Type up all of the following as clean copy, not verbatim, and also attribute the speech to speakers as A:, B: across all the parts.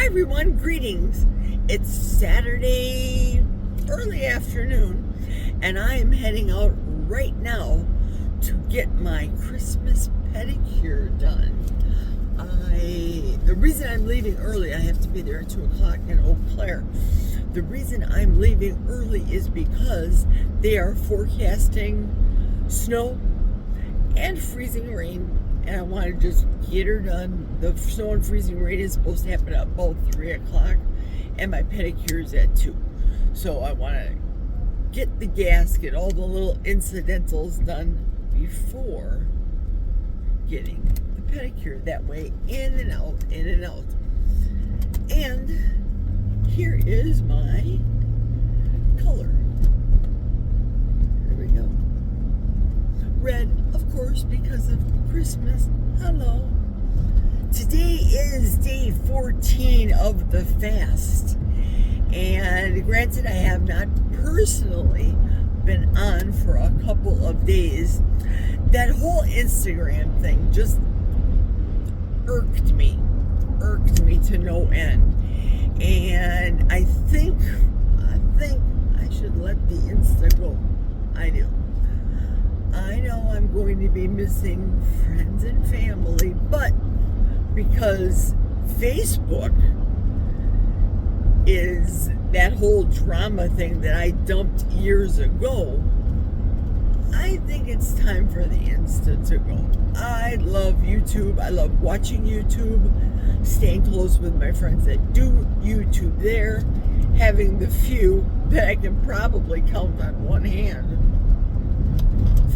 A: everyone, greetings. It's Saturday early afternoon and I am heading out right now to get my Christmas pedicure done. The reason I'm leaving early, I have to be there at 2 o'clock in Eau Claire. The reason I'm leaving early is because they are forecasting snow and freezing rain, and I want to just get her done. The snow and freezing rain is supposed to happen at about 3 o'clock, and my pedicure is at 2. So I want to get the gasket, all the little incidentals done before getting the pedicure. That way, in and out, in and out. And here is my color. There we go. Red, of course, because of Christmas. Hello. Today is day 14 of the fast. And granted, I have not personally been on for a couple of days. That whole Instagram thing just irked me to no end. And I think I should let the Insta go. I do. I know I'm going to be missing friends and family, but because Facebook is that whole drama thing that I dumped years ago, I think it's time for the Insta to go. I love YouTube. I love watching YouTube, staying close with my friends that do YouTube there, having the few that I can probably count on one hand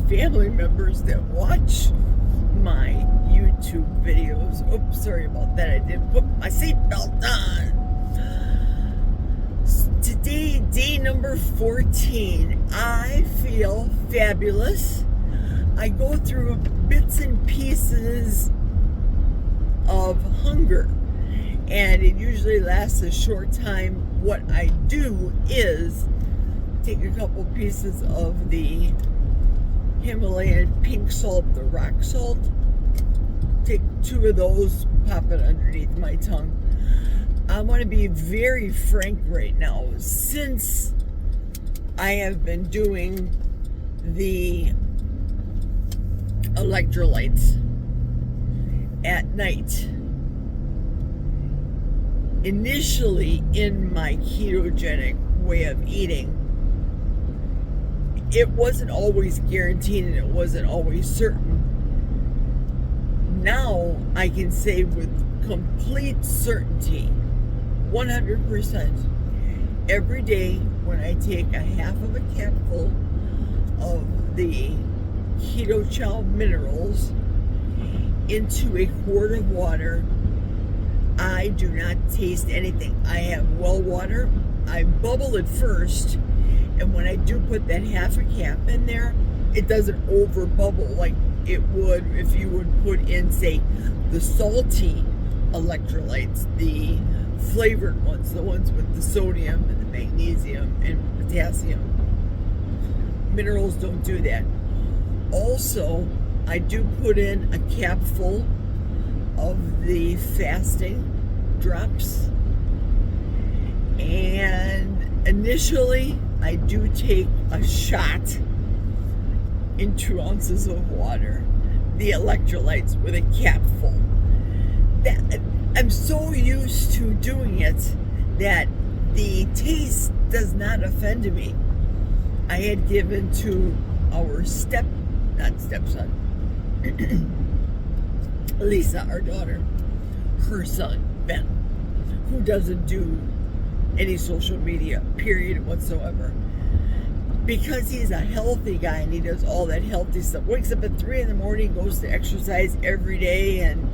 A: family members that watch my YouTube videos. Oops, sorry about that. I didn't put my seatbelt on. Today, day number 14. I feel fabulous. I go through bits and pieces of hunger, and it usually lasts a short time. What I do is take a couple pieces of the Himalayan pink salt, the rock salt, take 2 of those, pop it underneath my tongue. I want to be very frank right now. Since I have been doing the electrolytes at night, initially in my ketogenic way of eating, it wasn't always guaranteed and it wasn't always certain. Now I can say with complete certainty, 100%, every day when I take a half of a capful of the Keto Chow minerals into a quart of water, I do not taste anything. I have well water. I bubble it first, and when I do put that half a cap in there, it doesn't over bubble like it would if you would put in, say, the salty electrolytes, the flavored ones, the ones with the sodium and the magnesium and potassium. Minerals don't do that. Also, I do put in a capful of the fasting drops, and initially I do take a shot in 2 ounces of water, the electrolytes with a capful. That I'm so used to doing it that the taste does not offend me. I had given to our stepson, Lisa, our daughter, her son, Ben, who doesn't do any social media, period, whatsoever. Because he's a healthy guy and he does all that healthy stuff. Wakes up at 3 in the morning, goes to exercise every day, and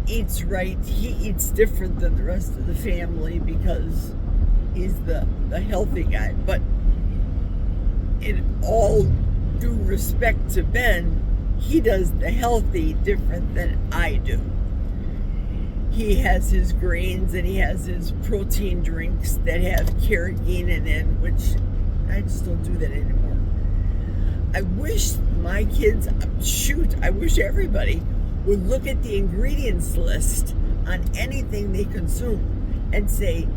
A: eats right. He eats different than the rest of the family because he's the healthy guy. But in all due respect to Ben, he does the healthy different than I do. He has his grains and he has his protein drinks that have carrageenan in, which I just don't do that anymore. I wish my kids, I wish everybody would look at the ingredients list on anything they consume and say,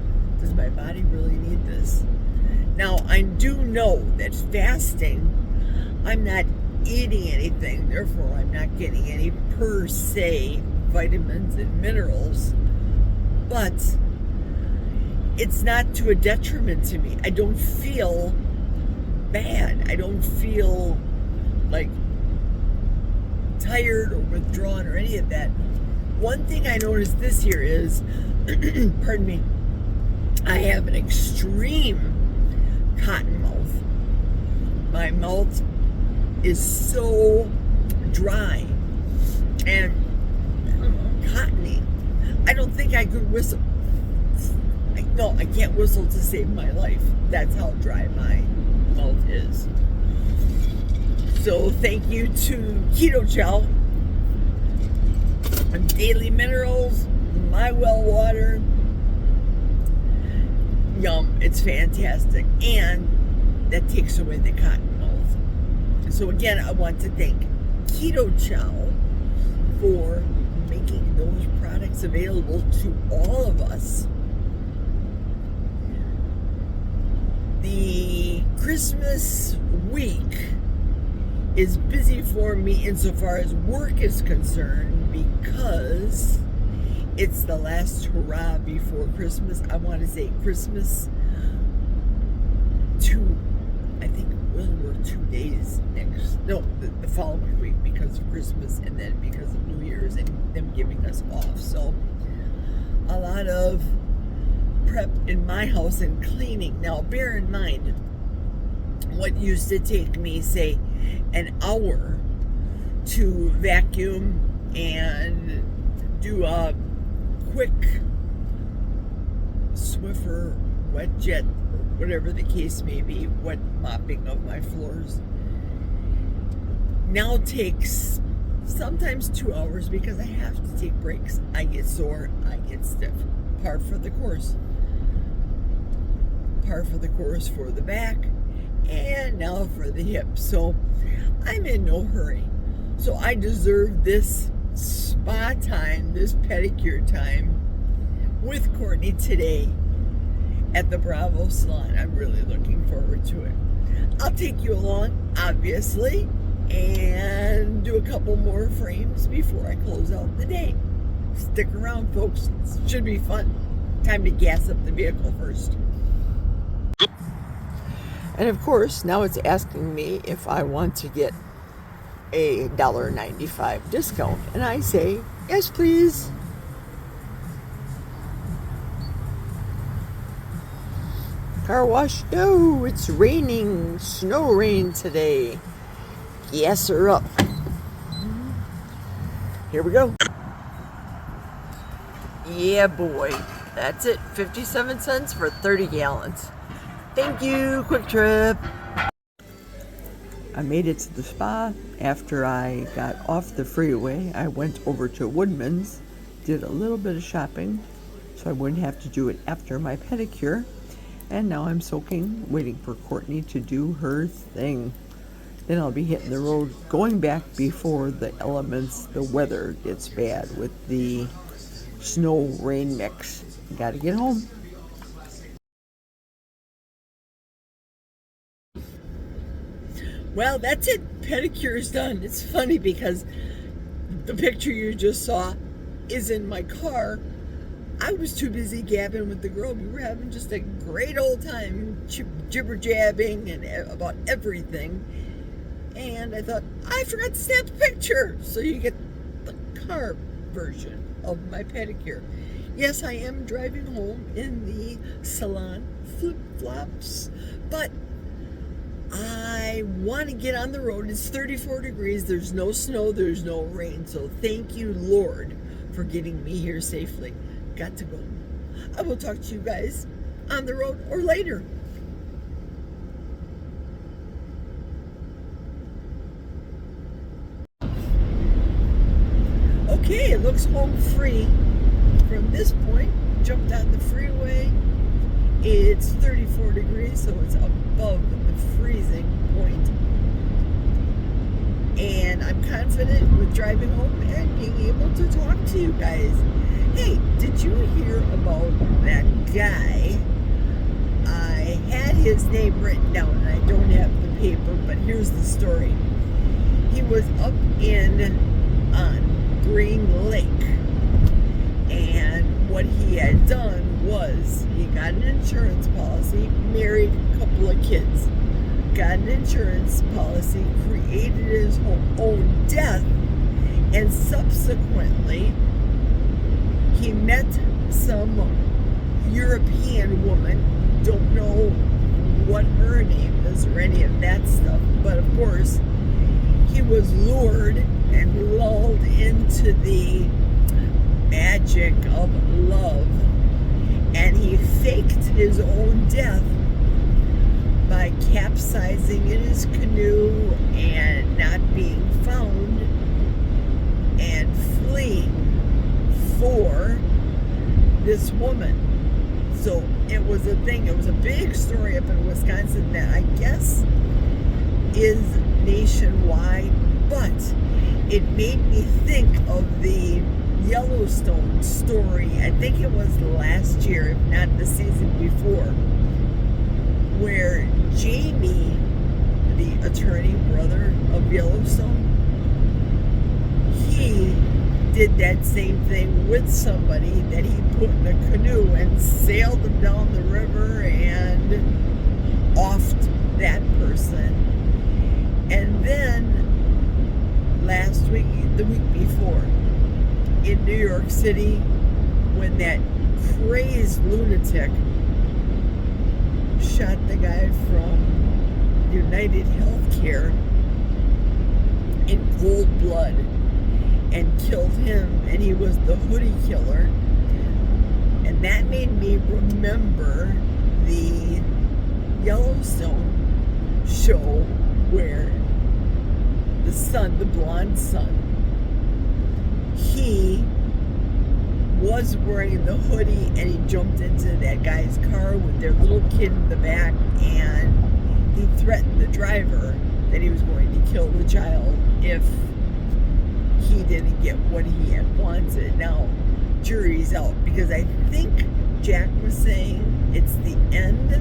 A: does my body really need this? Now, I do know that fasting, I'm not eating anything, therefore I'm not getting any per se vitamins and minerals, but it's not to a detriment to me. I don't feel bad. I don't feel like tired or withdrawn or any of that. One thing I noticed this year is, pardon me, I have an extreme cotton mouth. My mouth is so dry and cottony. I don't think I could whistle. No, I can't whistle to save my life. That's how dry my mouth is. So thank you to Keto Chow and Daily Minerals, My Well Water. Yum, it's fantastic. And that takes away the cotton mouth. So again, I want to thank Keto Chow for making those products available to all of us. The Christmas week is busy for me insofar as work is concerned because it's the last hurrah before Christmas. I want to say Christmas I think we're 2 days the following week because of Christmas and then because of New Year's and them giving us off. So a lot of prep in my house and cleaning. Now bear in mind, what used to take me, say, an hour to vacuum and do a quick Swiffer wet jet, or whatever the case may be, wet mopping of my floors, now takes sometimes 2 hours because I have to take breaks. I get sore, I get stiff. Par for the course. Par for the course for the back, and now for the hip. So I'm in no hurry. So I deserve this spa time, this pedicure time with Courtney today at the Bravo Salon. I'm really looking forward to it. I'll take you along, obviously, and do a couple more frames before I close out the day. Stick around, folks. It should be fun. Time to gas up the vehicle first. And of course, now it's asking me if I want to get a $1.95 discount. And I say, yes, please. Car wash? No, it's raining. Snow rain today. Gas her up. Here we go. Yeah, boy. That's it. 57 cents for 30 gallons. Thank you, Quick Trip. I made it to the spa. After I got off the freeway, I went over to Woodman's, did a little bit of shopping so I wouldn't have to do it after my pedicure. And now I'm soaking, waiting for Courtney to do her thing. Then I'll be hitting the road, going back before the elements, the weather gets bad with the snow rain mix. Gotta get home. Well, that's it. Pedicure's done. It's funny because the picture you just saw is in my car. I was too busy gabbing with the girl. We were having just a great old time, jibber-jabbing and about everything. And I thought, I forgot to snap the picture. So you get the car version of my pedicure. Yes, I am driving home in the salon flip-flops, but I want to get on the road. It's 34 degrees. There's no snow. There's no rain. So thank you, Lord, for getting me here safely. Got to go. I will talk to you guys on the road or later. Okay, it looks home free from this point. Jumped on the freeway. It's 34 degrees, so it's above the freezing point. And I'm confident with driving home and being able to talk to you guys. Hey, did you hear about that guy. I had his name written down, and I don't have the paper, but here's the story. He was up on Green Lake, and what he had done was he got an insurance policy, married a couple of kids, got an insurance policy, created his own death, and subsequently he met some European woman, don't know what her name is or any of that stuff, but of course he was lured and lulled into the magic of love, and he faked his own death by capsizing in his canoe and not being found and fleeing for this woman. So it was a thing. It was a big story up in Wisconsin that I guess is nationwide, but it made me think of the Yellowstone story. I think it was last year, if not the season before, where Jamie, the attorney brother of Yellowstone, he did that same thing with somebody that he put in a canoe and sailed them down the river and offed that person. And then last week, the week before, in New York City, when that crazed lunatic shot the guy from United Healthcare in cold blood and killed him, and he was the hoodie killer. And that made me remember the Yellowstone show where the son, the blonde son, he was wearing the hoodie and he jumped into that guy's car with their little kid in the back, and he threatened the driver that he was going to kill the child if he didn't get what he had wanted. Now, jury's out, because I think Jack was saying it's the end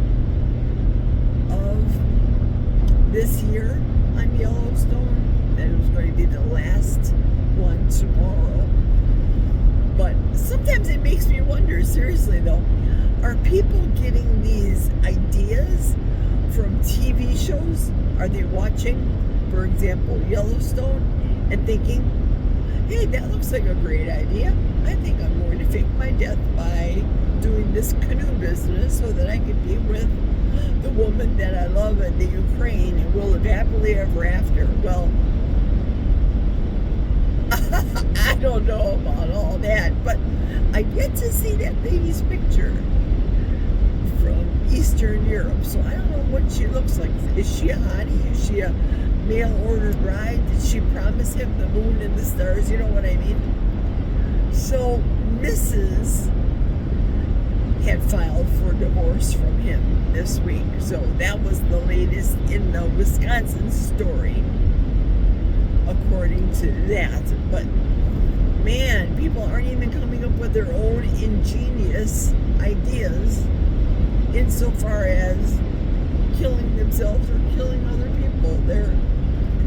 A: of this year on Yellowstone, that it was going to be the last one tomorrow. But sometimes it makes me wonder, seriously though, are people getting these ideas from TV shows? Are they watching, for example, Yellowstone and thinking, hey, that looks like a great idea. I think I'm going to fake my death by doing this canoe business so that I can be with the woman that I love in the Ukraine and we'll live happily ever after. Well, I don't know about all that, but I get to see that lady's picture from Eastern Europe, so I don't know what she looks like. Is she a hottie? Is she a mail-order bride? Did she promise him the moon and the stars? You know what I mean? So Mrs. had filed for divorce from him this week, so that was the latest in the Wisconsin story, according to that. But man, people aren't even coming up with their own ingenious ideas insofar as killing themselves or killing other people. They're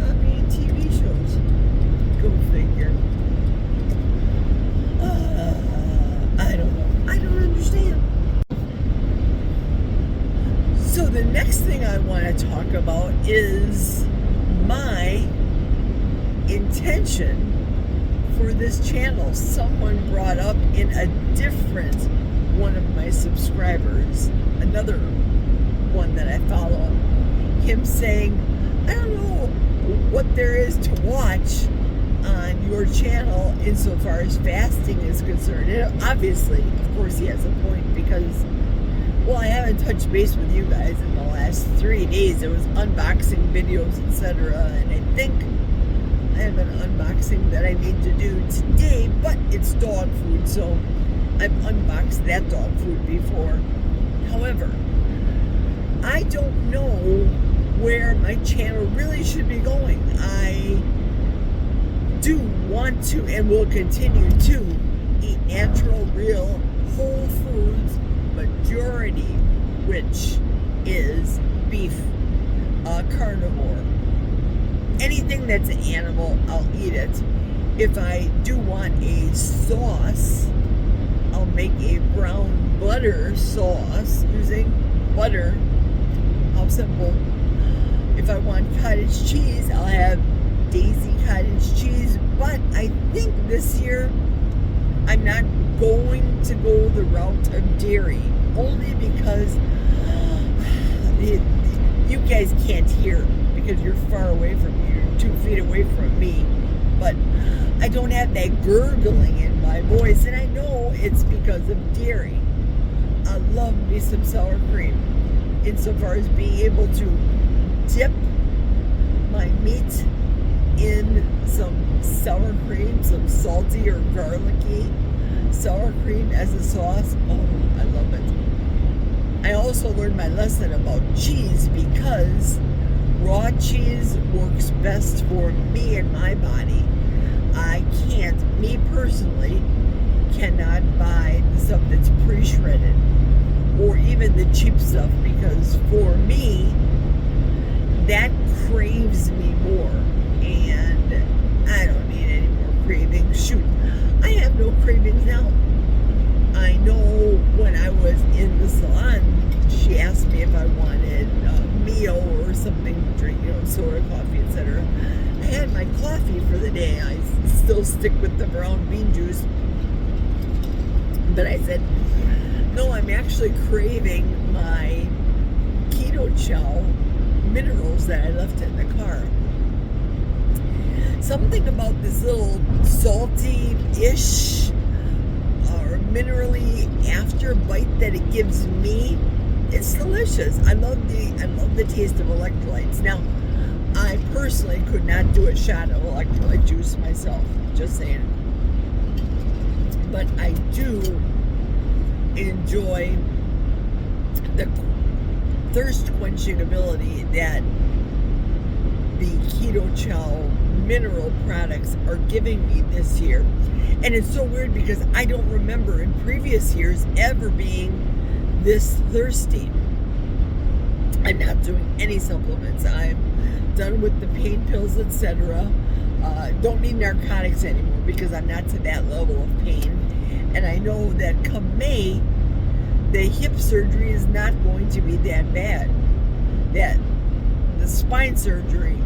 A: copying TV shows. Go figure. I don't know. I don't understand. So the next thing I want to talk about is my intention for this channel. Someone brought up in a different one of my subscribers, another one that I follow, him saying, I don't know what there is to watch on your channel insofar as fasting is concerned. And obviously, of course, he has a point, because, well, I haven't touched base with you guys in the last 3 days. There was unboxing videos, etc., and I think I have an unboxing that I need to do today, but it's dog food, so I've unboxed that dog food before. However, I don't know where my channel really should be going. I do want to and will continue to eat natural, real, whole foods, majority, which is beef, carnivore. Anything that's an animal, I'll eat it. If I do want a sauce, I'll make a brown butter sauce using butter. How simple. If I want cottage cheese, I'll have Daisy cottage cheese. But I think this year I'm not going to go the route of dairy, only because you guys can't hear because you're far away from me. You're 2 feet away from me. But I don't have that gurgling in my voice, and I know it's because of dairy. I love me some sour cream, insofar as being able to dip my meat in some sour cream, some salty or garlicky sour cream as a sauce. Oh, I love it. I also learned my lesson about cheese because raw cheese works best for me and my body. I can't, me personally, cannot buy the stuff that's pre-shredded or even the cheap stuff, because for me, that craves me more, and I don't need any more cravings. Shoot, I have no cravings now. I know when I was in the salon, she asked me if I wanted Mio or something to drink, soda, coffee, etc. I had my coffee for the day. I still stick with the brown bean juice. But I said, no, I'm actually craving my Keto Chow minerals that I left in the car. Something about this little salty-ish or minerally after bite that it gives me, it's delicious. I love the taste of electrolytes. Now, I personally could not do a shot of electrolyte juice myself, just saying. But I do enjoy the thirst quenching ability that the Keto Chow mineral products are giving me this year. And it's so weird because I don't remember in previous years ever being this thirsty. I'm not doing any supplements. I'm done with the pain pills, etc. Don't need narcotics anymore because I'm not to that level of pain. And I know that come May, the hip surgery is not going to be that bad. That the spine surgery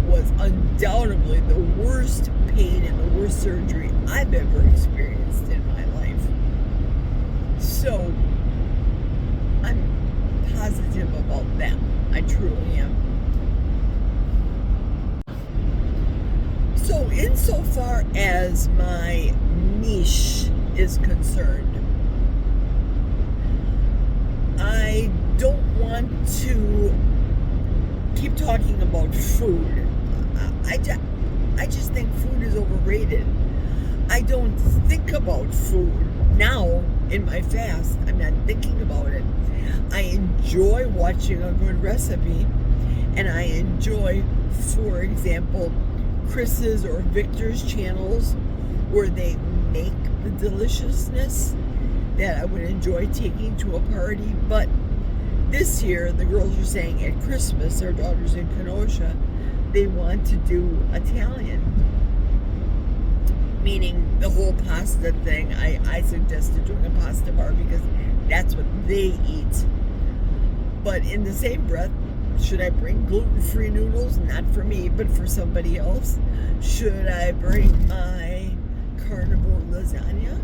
A: was undoubtedly the worst pain and the worst surgery I've ever experienced in my life. So I'm positive about that. I truly am. So insofar as my niche is concerned, I don't want to keep talking about food. I just think food is overrated. I don't think about food now in my fast. I'm not thinking about it. I enjoy watching a good recipe, and I enjoy, for example, Chris's or Victor's channels where they make the deliciousness that I would enjoy taking to a party. But this year, the girls are saying at Christmas, our daughter's in Kenosha, they want to do Italian, meaning the whole pasta thing. I suggested doing a pasta bar because that's what they eat. But in the same breath, should I bring gluten-free noodles? Not for me, but for somebody else. Should I bring my carnivore lasagna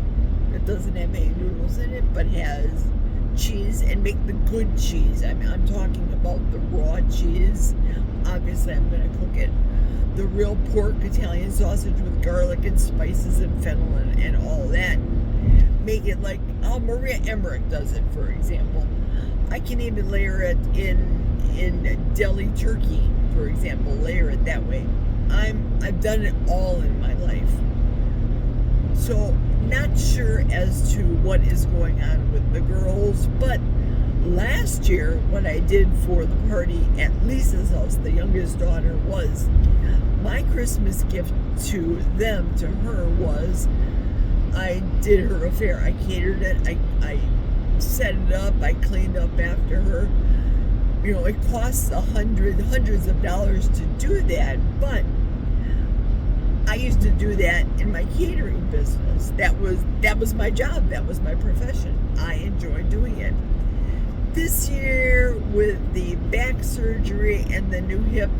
A: that doesn't have any noodles in it, but has cheese, and make the good cheese? I mean, I'm talking about the raw cheese. Obviously, I'm going to cook it. The real pork Italian sausage with garlic and spices and fennel and all that. Make it like how Maria Emmerich does it, for example. I can even layer it in deli turkey, for example. Layer it that way. I've done it all in my life. So, not sure as to what is going on with the girls, but last year, what I did for the party at Lisa's house, the youngest daughter, was my Christmas gift to them, to her, was I did her affair. I catered it. I set it up. I cleaned up after her. You know, it costs hundreds of dollars to do that, but I used to do that in my catering business. That was my job. That was my profession. I enjoyed doing it. This year, with the back surgery and the new hip,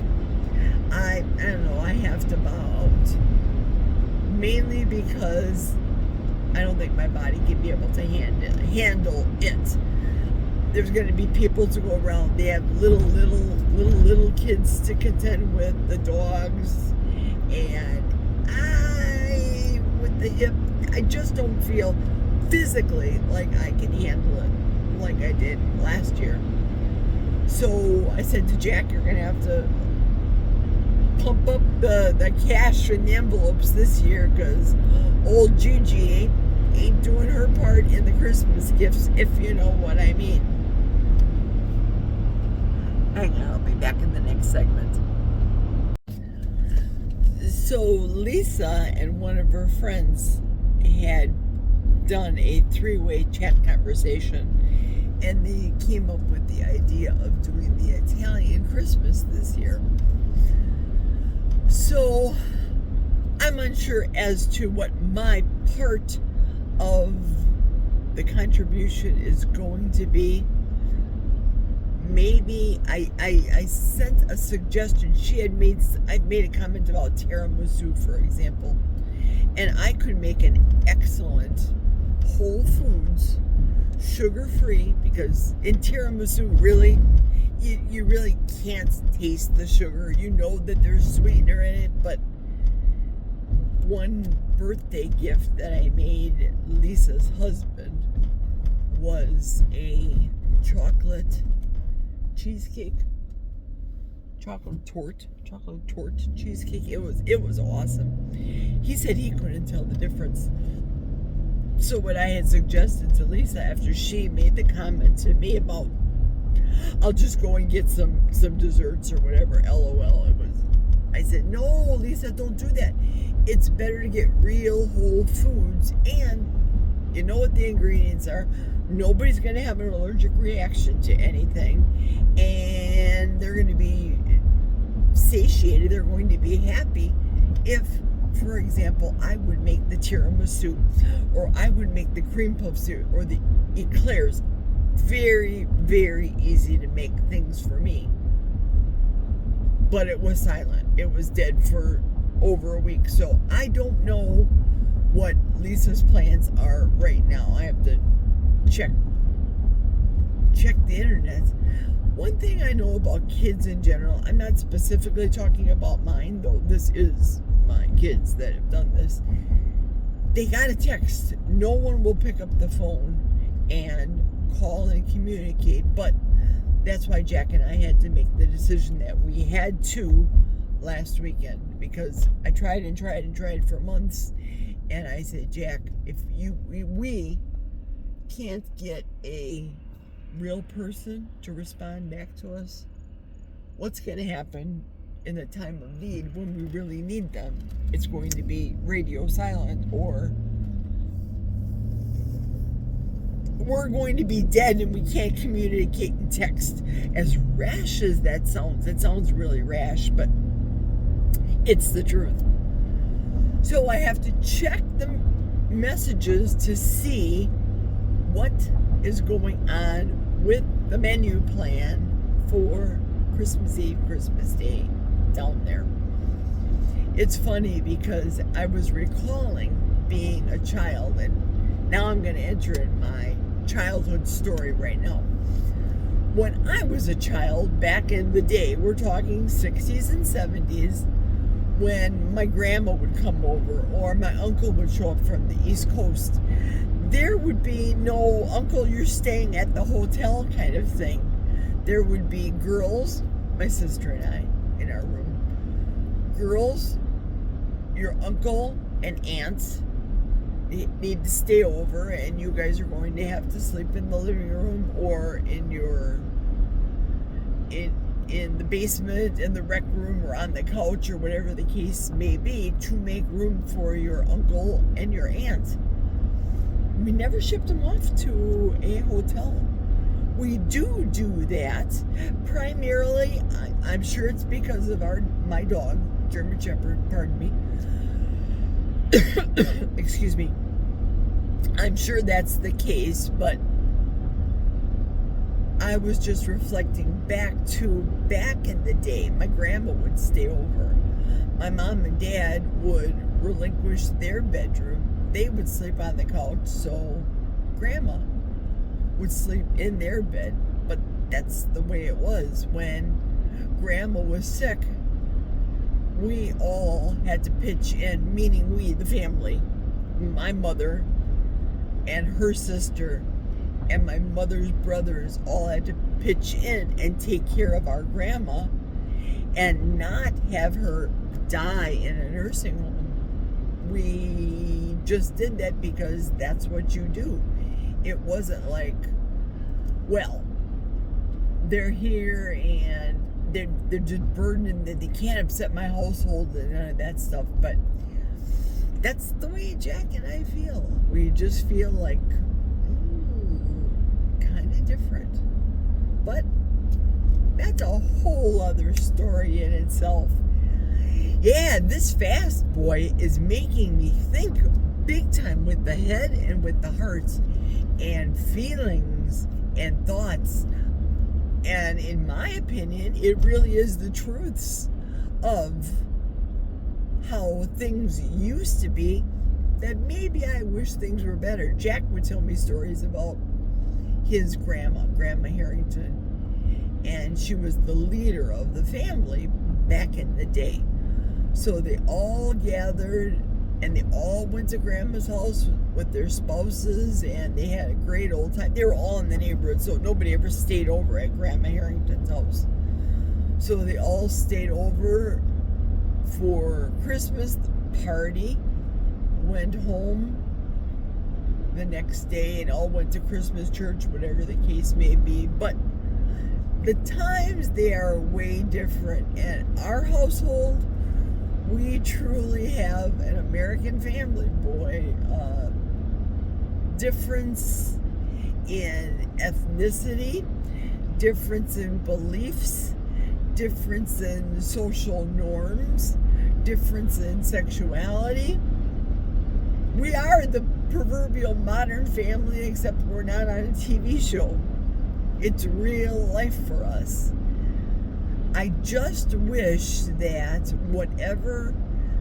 A: I don't know, I have to bow out. Mainly because I don't think my body can be able to handle it. There's going to be people to go around. They have little kids to contend with, the dogs, and with the hip, I just don't feel physically like I can handle it like I did last year. So I said to Jack, you're going to have to pump up the cash in the envelopes this year, because old Gigi ain't doing her part in the Christmas gifts, if you know what I mean. Hang on, I'll be back in the next segment. So Lisa and one of her friends had done a 3-way chat conversation, and they came up with the idea of doing the Italian Christmas this year. So I'm unsure as to what my part of the contribution is going to be. Maybe I sent a suggestion. I'd made a comment about tiramisu, for example, and I could make an excellent Whole Foods sugar-free, because in tiramisu, really, you really can't taste the sugar. You know that there's sweetener in it, but one birthday gift that I made Lisa's husband was a chocolate cheesecake, chocolate torte cheesecake. It was awesome. He said he couldn't tell the difference. So what I had suggested to Lisa after she made the comment to me about, I'll just go and get some desserts or whatever, LOL, I said, no, Lisa, don't do that. It's better to get real Whole Foods, and you know what the ingredients are. Nobody's going to have an allergic reaction to anything, and they're going to be satiated. They're going to be happy if, for example, I would make the tiramisu, or I would make the cream puffs, or the eclairs. Very, very easy to make things for me. But it was silent. It was dead for over a week. So I don't know what Lisa's plans are right now. I have to check the internet. One thing I know about kids in general, I'm not specifically talking about mine, though this is my kids that have done this. They got a text. No one will pick up the phone and call and communicate, but that's why Jack and I had to make the decision that we had to last weekend, because I tried for months, and I said, Jack, if we can't get a real person to respond back to us, what's going to happen in the time of need when we really need them? It's going to be radio silent, or we're going to be dead and we can't communicate in text. As rash as that sounds, it sounds really rash, but it's the truth. So I have to check the messages to see what is going on with the menu plan for Christmas Eve, Christmas Day down there. It's funny because I was recalling being a child, and now I'm going to enter in my childhood story right now. When I was a child, back in the day, we're talking 60s and 70s, when my grandma would come over or my uncle would show up from the East Coast, there would be no uncle, you're staying at the hotel kind of thing. There would be girls, my sister and I, in our room. Girls, your uncle and aunts need to stay over, and you guys are going to have to sleep in the living room or in the basement, in the rec room, or on the couch, or whatever the case may be, to make room for your uncle and your aunt. we never shipped him off to a hotel. We do that primarily. I'm sure it's because of my dog, German Shepherd. Pardon me. Excuse me. I'm sure that's the case, but I was just reflecting back in the day. My grandma would stay over. My mom and dad would relinquish their bedroom. They would sleep on the couch, so grandma would sleep in their bed. But that's the way it was. When grandma was sick, we all had to pitch in, meaning we, the family, my mother and her sister and my mother's brothers all had to pitch in and take care of our grandma and not have her die in a nursing home. We just did that because that's what you do. It wasn't like, well, they're here and they're just burdened and they can't upset my household and none of that stuff. But that's the way Jack and I feel. We just feel like, kind of different. But that's a whole other story in itself. Yeah, this fast boy is making me think big time with the head and with the hearts and feelings and thoughts. And in my opinion, it really is the truths of how things used to be that maybe I wish things were better. Jack would tell me stories about his Grandma Harrington, and she was the leader of the family back in the day. So they all gathered and they all went to Grandma's house with their spouses, and they had a great old time. They were all in the neighborhood, so nobody ever stayed over at Grandma Harrington's house. So they all stayed over for Christmas party, went home the next day, and all went to Christmas church, whatever the case may be. But the times, they are way different. And our household, we truly have an American family, boy. Difference in ethnicity, difference in beliefs, difference in social norms, difference in sexuality. We are the proverbial modern family, except we're not on a TV show. It's real life for us. I just wish that whatever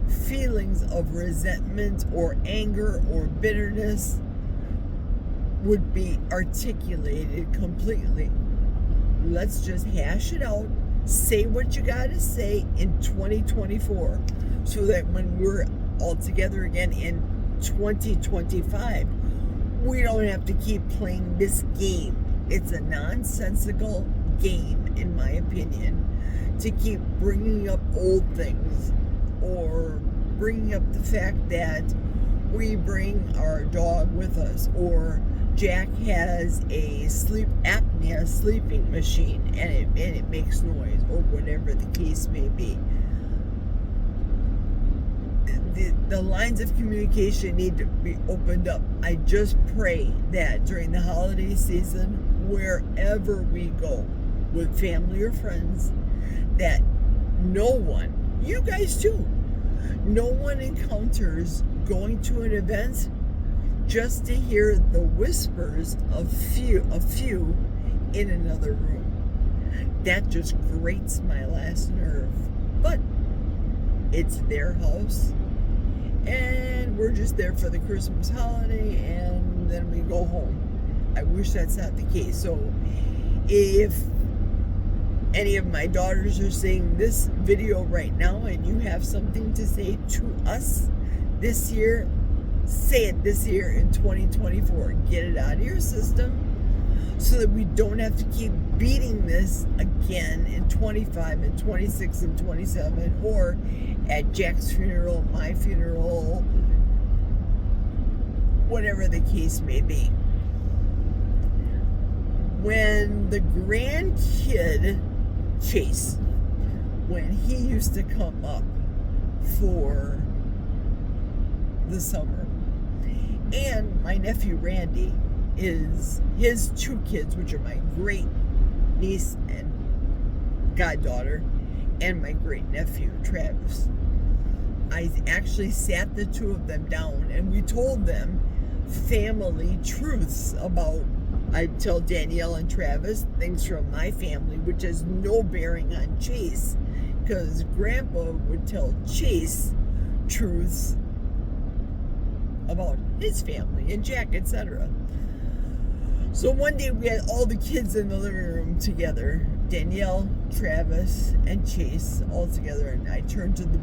A: feelings of resentment or anger or bitterness would be articulated completely. Let's just hash it out. Say what you got to say in 2024 so that when we're all together again in 2025, we don't have to keep playing this game. It's a nonsensical game, in my opinion, to keep bringing up old things or bringing up the fact that we bring our dog with us, or Jack has a sleep apnea sleeping machine and it makes noise, or whatever the case may be. The lines of communication need to be opened up. I just pray that during the holiday season, wherever we go with family or friends, that no one, you guys too, no one encounters going to an event just to hear the whispers of a few in another room. That just grates my last nerve. But it's their house, and we're just there for the Christmas holiday, and then we go home. I wish that's not the case. So if any of my daughters are seeing this video right now and you have something to say to us this year, say it this year in 2024. Get it out of your system so that we don't have to keep beating this again in 25 and 26 and 27, or at Jack's funeral, my funeral, whatever the case may be. When the grandkid Chase, when he used to come up for the summer, And my nephew Randy is his 2 kids, which are my great niece and goddaughter, and my great nephew Travis. I actually sat the 2 of them down and we told them family truths about, I tell Danielle and Travis things from my family, which has no bearing on Chase, because Grandpa would tell Chase truths about his family and Jack, etc. So one day we had all the kids in the living room together, Danielle, Travis, and Chase all together, and I turned to the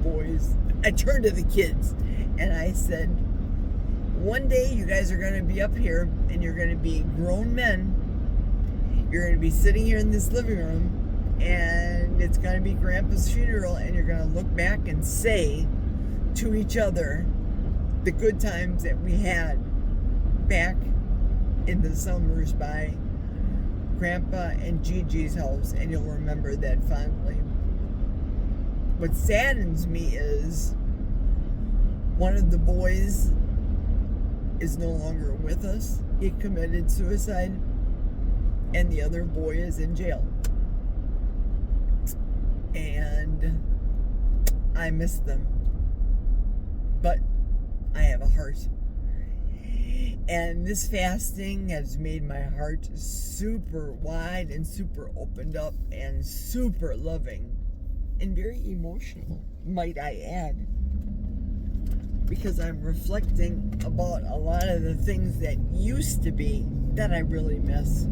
A: kids, and I said, one day you guys are going to be up here and you're going to be grown men. You're going to be sitting here in this living room and it's going to be Grandpa's funeral, and you're going to look back and say to each other the good times that we had back in the summers by Grandpa and Gigi's house, and you'll remember that fondly. What saddens me is one of the boys is no longer with us. He committed suicide, and the other boy is in jail. And I miss them. But I have a heart. And this fasting has made my heart super wide and super opened up and super loving and very emotional, might I add, because I'm reflecting about a lot of the things that used to be that I really miss.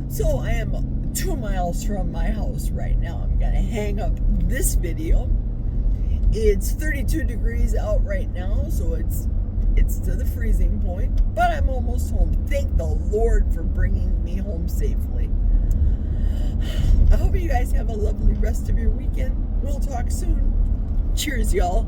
A: So I am 2 miles from my house right now. I'm gonna hang up this video. It's 32 degrees out right now, so it's to the freezing point, but I'm almost home. Thank the Lord for bringing me home safely. I hope you guys have a lovely rest of your weekend. We'll talk soon. Cheers, y'all.